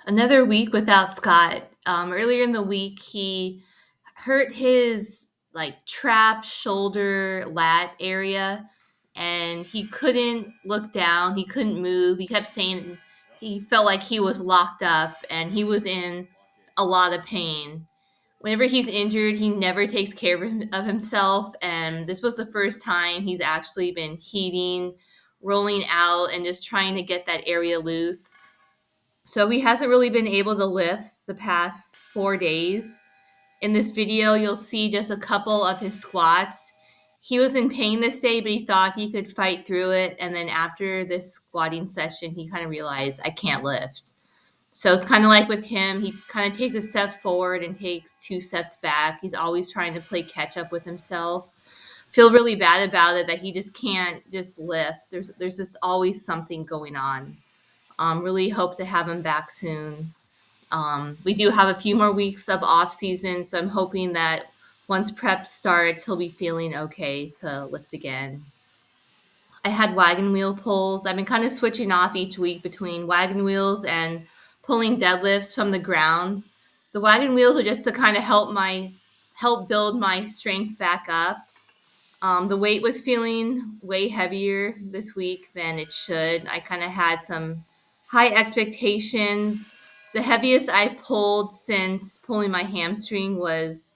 Another week without Scott. Earlier in the week, he hurt his like trap shoulder lat area, and he couldn't look down. He couldn't move. He kept saying he felt like he was locked up, and he was in a lot of pain. Whenever he's injured, he never takes care of himself, and this was the first time he's actually been heating, rolling out, and just trying to get that area loose. So he hasn't really been able to lift the past 4 days. In this video, you'll see just a couple of his squats. He was in pain this day, but he thought he could fight through it. And then after this squatting session, he kind of realized, I can't lift. So it's kind of like with him, he kind of takes a step forward and takes 2 steps back. He's always trying to play catch up with himself. Feel really bad about it that he just can't just lift. There's just always something going on. Really hope to have him back soon. We do have a few more weeks of off season, so I'm hoping that once prep starts, he'll be feeling okay to lift again. I had wagon wheel pulls. I've been kind of switching off each week between wagon wheels and pulling deadlifts from the ground. The wagon wheels are just to kind of help build my strength back up. The weight was feeling way heavier this week than it should. I kind of had some high expectations. The heaviest I pulled since pulling my hamstring was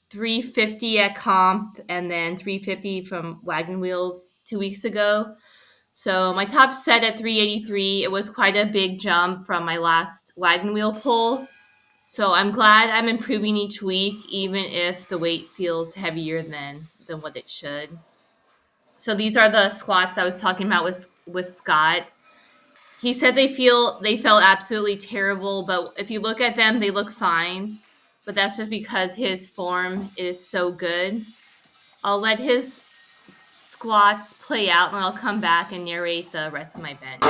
350 at comp and then 350 from wagon wheels 2 weeks ago. So my top set at 383. It was quite a big jump from my last wagon wheel pull. So I'm glad I'm improving each week, even if the weight feels heavier than what it should. So these are the squats I was talking about with Scott. He said they felt absolutely terrible, but if you look at them, they look fine. But that's just because his form is so good. I'll let his squats play out, and I'll come back and narrate the rest of my bench.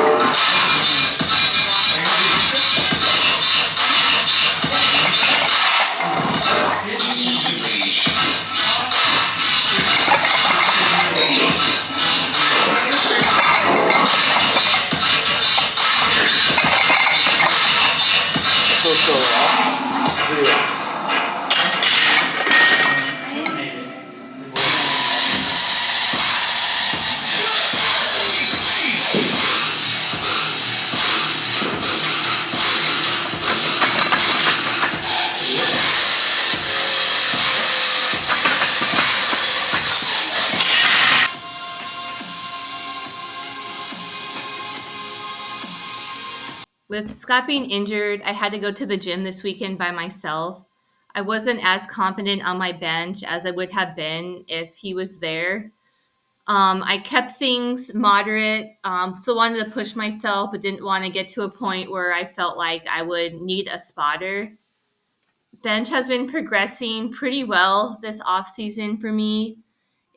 With Scott being injured, I had to go to the gym this weekend by myself. I wasn't as confident on my bench as I would have been if he was there. I kept things moderate, so wanted to push myself, but didn't want to get to a point where I felt like I would need a spotter. Bench has been progressing pretty well this off season for me.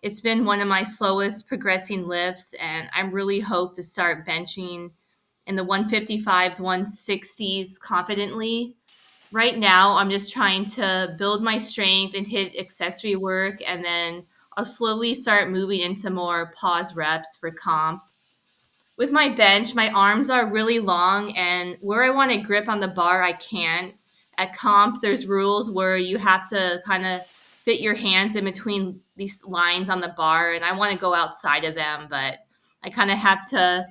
It's been one of my slowest progressing lifts, and I really hope to start benching in the 155s, 160s confidently. Right now, I'm just trying to build my strength and hit accessory work, and then I'll slowly start moving into more pause reps for comp. With my bench, my arms are really long, and where I want to grip on the bar, I can't. At comp, there's rules where you have to kind of fit your hands in between these lines on the bar, and I want to go outside of them, but I kind of have to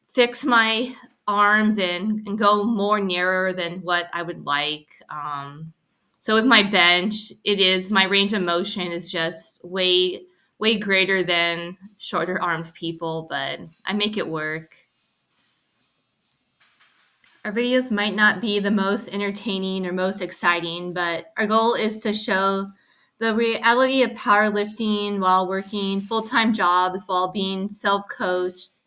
fix my arms and go more narrower than what I would like. So with my bench, it is my range of motion is just way greater than shorter armed people, but I make it work. Our videos might not be the most entertaining or most exciting, but our goal is to show the reality of powerlifting while working full-time jobs, while being self-coached,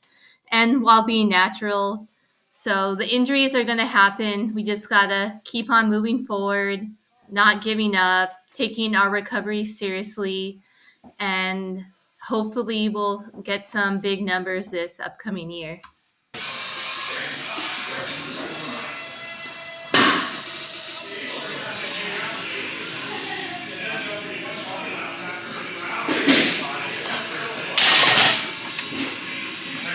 and while being natural. So the injuries are going to happen. We just got to keep on moving forward, not giving up, taking our recovery seriously, and hopefully we'll get some big numbers this upcoming year.